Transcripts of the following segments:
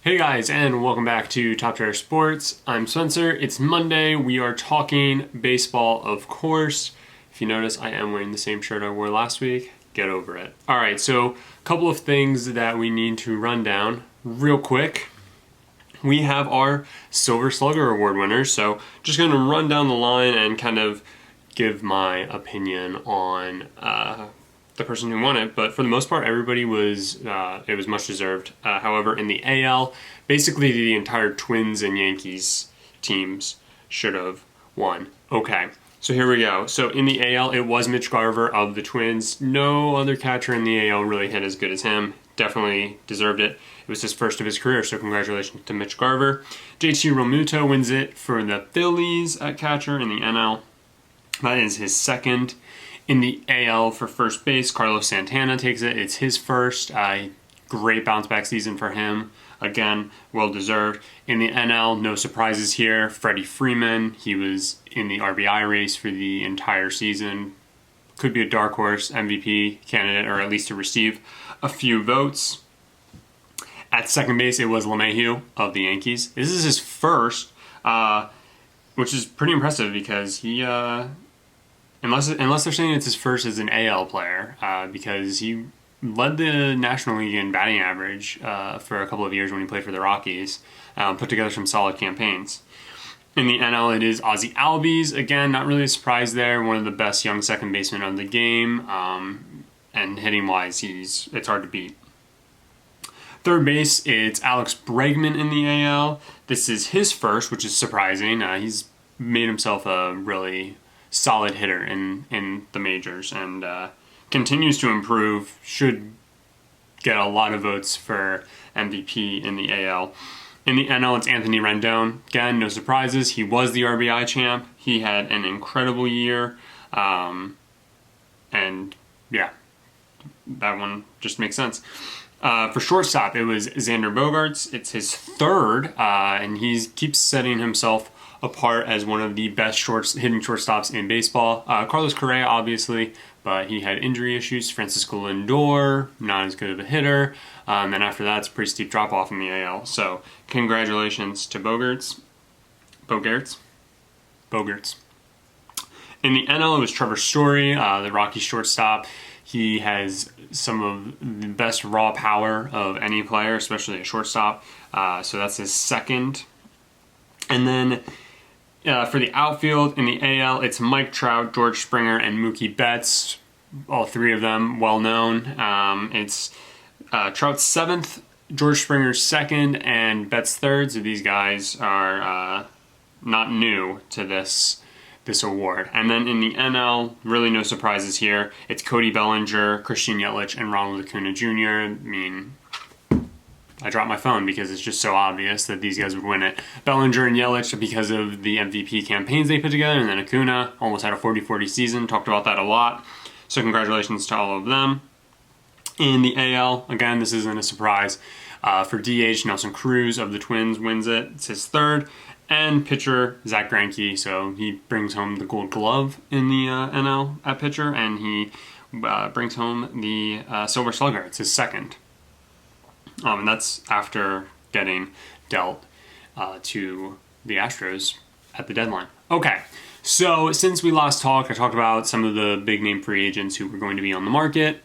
Hey guys, and welcome back to Top Tier Sports. I'm Spencer. It's Monday. We are talking baseball, of course. If you notice, I am wearing the same shirt I wore last week. Get over it. All right, so a couple of things that we need to run down real quick. We have our Silver Slugger Award winners, so just going to run down the line and kind of give my opinion on the person who won it, but for the most part, everybody was, it was much deserved. However, in the AL, basically the entire Twins and Yankees teams should have won. Okay, so here we go. So in the AL, it was Mitch Garver of the Twins. No other catcher in the AL really hit as good as him. Definitely deserved it. It was his first of his career, so congratulations to Mitch Garver. JT Realmuto wins it for the Phillies at catcher in the NL. That is his second. In the AL for first base, Carlos Santana takes it. It's his first. Great bounce back season for him. Again, well deserved. In the NL, no surprises here. Freddie Freeman, he was in the RBI race for the entire season. Could be a dark horse MVP candidate, or at least to receive a few votes. At second base, it was LeMahieu of the Yankees. This is his first, which is pretty impressive because he... Unless they're saying it's his first as an AL player, because he led the National League in batting average for a couple of years when he played for the Rockies, put together some solid campaigns. In the NL, it is Ozzie Albies. Again, not really a surprise there. One of the best young second basemen of the game, and hitting-wise, it's hard to beat. Third base, it's Alex Bregman in the AL. This is his first, which is surprising. He's made himself a really solid hitter in the majors and continues to improve. Should get a lot of votes for MVP in the AL. In the NL, it's Anthony Rendon. Again, no surprises. He was the RBI champ. He had an incredible year. And yeah, that one just makes sense. For shortstop, it was Xander Bogaerts. It's his third, and he keeps setting himself apart as one of the best hitting shortstops in baseball. Carlos Correa, obviously, but he had injury issues. Francisco Lindor, not as good of a hitter. And after that, it's a pretty steep drop-off in the AL. So congratulations to Bogaerts. In the NL, it was Trevor Story, the Rockies shortstop. He has some of the best raw power of any player, especially a shortstop. So that's his second. And then for the outfield in the AL, it's Mike Trout, George Springer, and Mookie Betts. All three of them well known. It's Trout's seventh, George Springer's second, and Betts' third. So these guys are not new to this award. And then in the NL, really no surprises here. It's Cody Bellinger, Christian Yelich, and Ronald Acuna Jr. I mean, I dropped my phone because it's just so obvious that these guys would win it. Bellinger and Yelich because of the MVP campaigns they put together, and then Acuna almost had a 40-40 season. Talked about that a lot. So congratulations to all of them. In the AL, again, this isn't a surprise. For DH, Nelson Cruz of the Twins wins it. It's his third. And pitcher, Zach Greinke. So he brings home the Gold Glove in the NL at pitcher, and he brings home the Silver Slugger. It's his second. And that's after getting dealt to the Astros at the deadline. Okay, so since we last talked, I talked about some of the big-name free agents who were going to be on the market.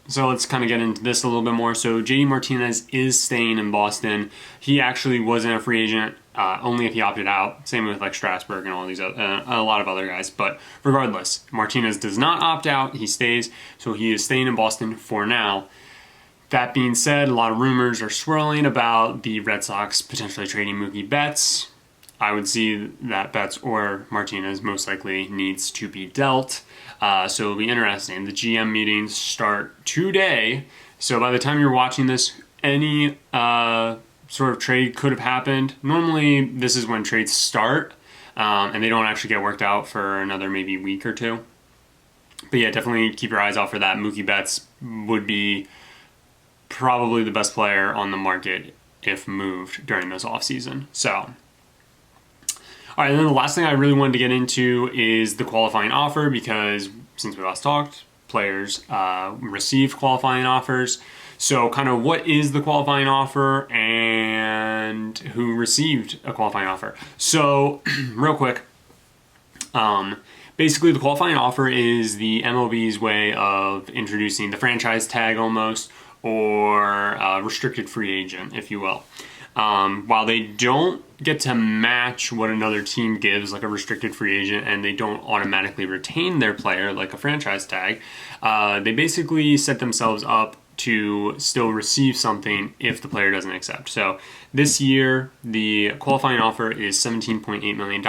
So let's kind of get into this a little bit more. So JD Martinez is staying in Boston. He actually wasn't a free agent only if he opted out. Same with like Strasburg and all these a lot of other guys. But regardless, Martinez does not opt out. He stays. So he is staying in Boston for now. That being said, a lot of rumors are swirling about the Red Sox potentially trading Mookie Betts. I would see that Betts or Martinez most likely needs to be dealt. So it'll be interesting. The GM meetings start today. So by the time you're watching this, any sort of trade could have happened. Normally, this is when trades start, and they don't actually get worked out for another maybe week or two. But yeah, definitely keep your eyes out for that. Mookie Betts would be probably the best player on the market if moved during this offseason. So, all right, and then the last thing I really wanted to get into is the qualifying offer, because since we last talked, players received qualifying offers. So kind of what is the qualifying offer and who received a qualifying offer. So, real quick, basically the qualifying offer is the MLB's way of introducing the franchise tag almost, or restricted free agent, if you will. While they don't get to match what another team gives, like a restricted free agent, and they don't automatically retain their player, like a franchise tag, they basically set themselves up to still receive something if the player doesn't accept. So this year, the qualifying offer is $17.8 million.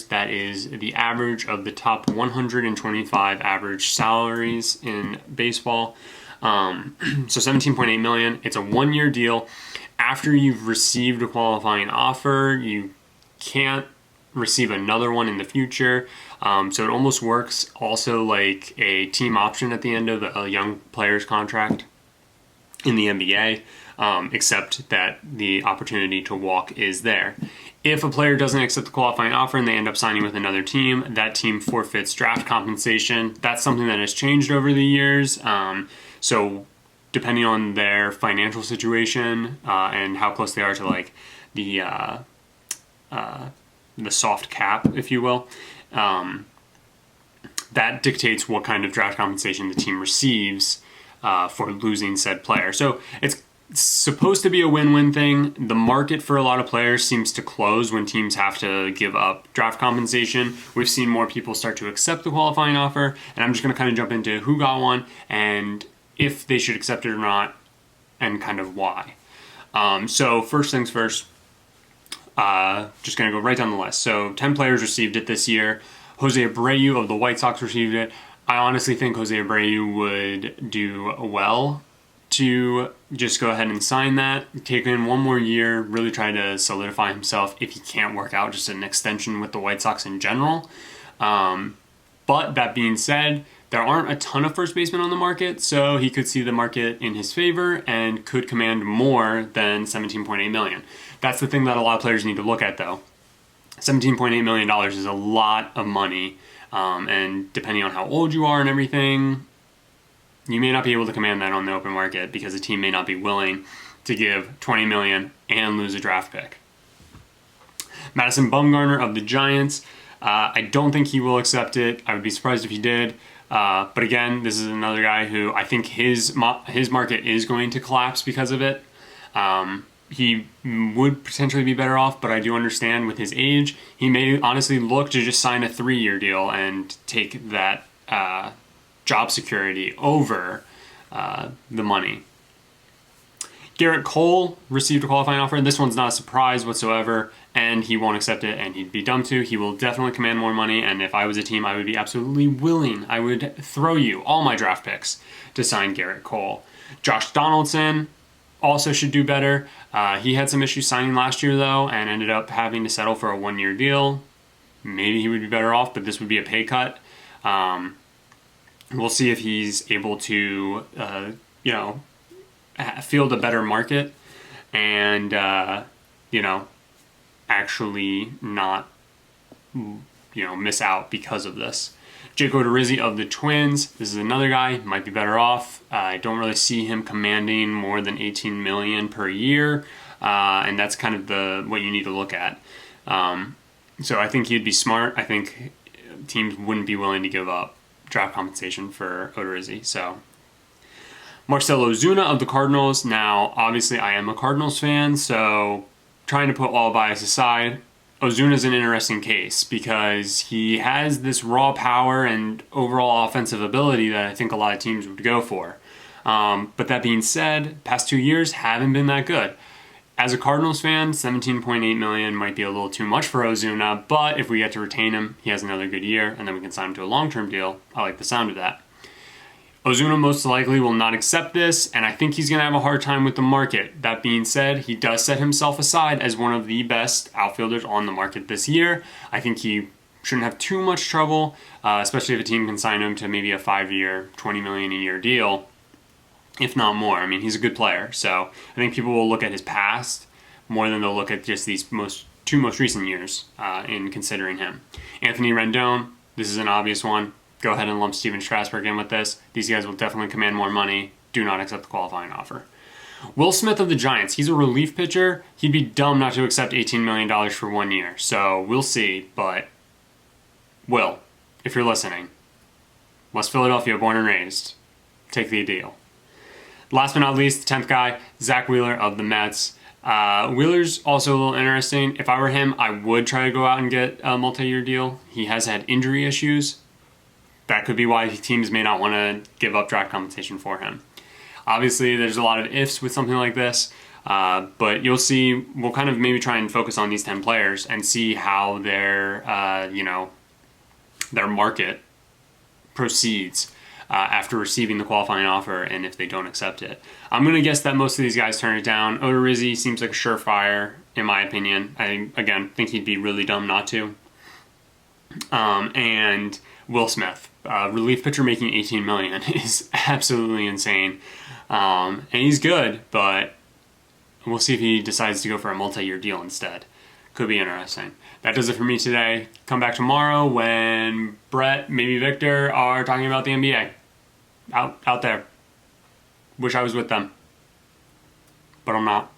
That is the average of the top 125 average salaries in baseball. So $17.8 million. It's a 1-year deal. After you've received a qualifying offer, you can't receive another one in the future. So it almost works also like a team option at the end of a young player's contract in the NBA, except that the opportunity to walk is there. If a player doesn't accept the qualifying offer and they end up signing with another team, that team forfeits draft compensation. That's something that has changed over the years. So depending on their financial situation and how close they are to like the soft cap, if you will, that dictates what kind of draft compensation the team receives for losing said player. So it's supposed to be a win-win thing. The market for a lot of players seems to close when teams have to give up draft compensation. We've seen more people start to accept the qualifying offer, and I'm just going to kind of jump into who got one and if they should accept it or not, and kind of why. So first things first, just going to go right down the list. So 10 players received it this year. Jose Abreu of the White Sox received it. I honestly think Jose Abreu would do well to just go ahead and sign that, take in one more year, really try to solidify himself if he can't work out just an extension with the White Sox in general. But that being said, there aren't a ton of first basemen on the market, so he could see the market in his favor and could command more than $17.8 million. That's the thing that a lot of players need to look at, though. $17.8 million is a lot of money. And depending on how old you are and everything, you may not be able to command that on the open market because a team may not be willing to give $20 million and lose a draft pick. Madison Bumgarner of the Giants, I don't think he will accept it. I would be surprised if he did. But again, this is another guy who I think his market is going to collapse because of it. He would potentially be better off, but I do understand with his age, he may honestly look to just sign a 3-year deal and take that job security over the money. Garrett Cole received a qualifying offer. This one's not a surprise whatsoever, and he won't accept it, and he'd be dumb to. He will definitely command more money, and if I was a team, I would be absolutely willing. I would throw you all my draft picks to sign Garrett Cole. Josh Donaldson also should do better. He had some issues signing last year, though, and ended up having to settle for a 1-year deal. Maybe he would be better off, but this would be a pay cut. We'll see if he's able to, field a better market and, actually not, miss out because of this. Jake Odorizzi of the Twins. This is another guy, might be better off. I don't really see him commanding more than $18 million per year, and that's kind of what you need to look at. So I think he'd be smart. I think teams wouldn't be willing to give up draft compensation for Odorizzi. So Marcell Ozuna of the Cardinals. Now, obviously, I am a Cardinals fan, so trying to put all bias aside, Ozuna's an interesting case because he has this raw power and overall offensive ability that I think a lot of teams would go for. But that being said, past 2 years haven't been that good. As a Cardinals fan, $17.8 million might be a little too much for Ozuna, but if we get to retain him, he has another good year, and then we can sign him to a long-term deal. I like the sound of that. Ozuna most likely will not accept this, and I think he's going to have a hard time with the market. That being said, he does set himself aside as one of the best outfielders on the market this year. I think he shouldn't have too much trouble, especially if a team can sign him to maybe a 5-year, $20 million a year deal, if not more. I mean, he's a good player, so I think people will look at his past more than they'll look at just these two most recent years in considering him. Anthony Rendon, this is an obvious one. Go ahead and lump Steven Strasburg in with this. These guys will definitely command more money. Do not accept the qualifying offer. Will Smith of the Giants, he's a relief pitcher. He'd be dumb not to accept $18 million for 1 year. So we'll see, but Will, if you're listening, West Philadelphia, born and raised, take the deal. Last but not least, the 10th guy, Zach Wheeler of the Mets. Wheeler's also a little interesting. If I were him, I would try to go out and get a multi-year deal. He has had injury issues. That could be why teams may not want to give up draft compensation for him. Obviously, there's a lot of ifs with something like this, but you'll see. We'll kind of maybe try and focus on these 10 players and see how their market proceeds after receiving the qualifying offer, and if they don't accept it. I'm going to guess that most of these guys turn it down. Odorizzi seems like a surefire, in my opinion. I, again, think he'd be really dumb not to. And Will Smith, relief pitcher making $18 million is absolutely insane. And he's good, but we'll see if he decides to go for a multi-year deal instead. Could be interesting. That does it for me today. Come back tomorrow when Brett, maybe Victor, are talking about the NBA. Out there. Wish I was with them. But I'm not.